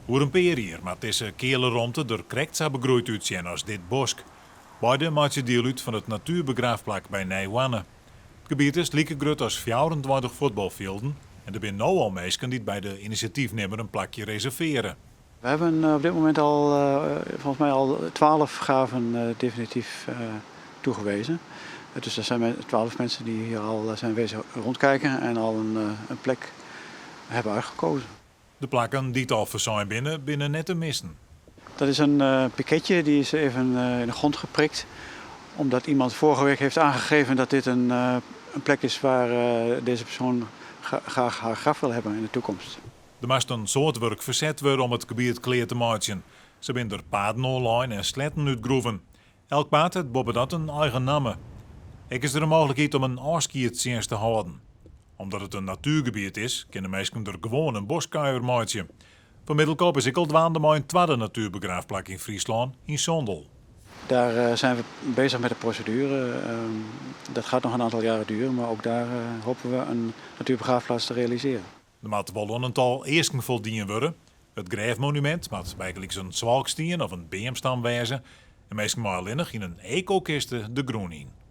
Voor een paar jaar maar deze kele romte door krekt zou begroeid uitzien als dit bosk. Beide maken deel uit van het natuurbegraafplak bij Nijwanne. Het gebied is lieke groot als 24 voetbalvelden en er zijn nu al mensen die bij de initiatiefnemer een plakje reserveren. We hebben op dit moment al, volgens mij al 12 graven definitief toegewezen. Dus er zijn 12 mensen die hier al zijn wezen rondkijken en al een plek hebben uitgekozen. De plakken die het al verzaaid binnen net te missen. Dat is een piketje, die is even in de grond geprikt. Omdat iemand vorige week heeft aangegeven dat dit een plek is waar deze persoon graag haar graf wil hebben in de toekomst. Er moest een soort werk verzet worden om het gebied klaar te maken. Ze zijn er paden online en sletten uitgroeven. Elk paad heeft bobbedat een eigen naam. Ik is er een mogelijkheid om een afscheidsdienst te houden. Omdat het een natuurgebied is, kunnen mensen er gewoon een boskuier maken. Van Middelkoop is ik al dwaande maar een tweede natuurbegraafplek in Friesland, in Sondel. Daar zijn we bezig met de procedure. Dat gaat nog een aantal jaren duren, maar ook daar hopen we een natuurbegraafplaats te realiseren. Er moet wel een aantal eersten voldienen worden. Het Grijfmonument moet bijgelijk zo'n zwalkstien of een beemstam wijzen. En meestal maar alleen nog in een ecokiste de groen in.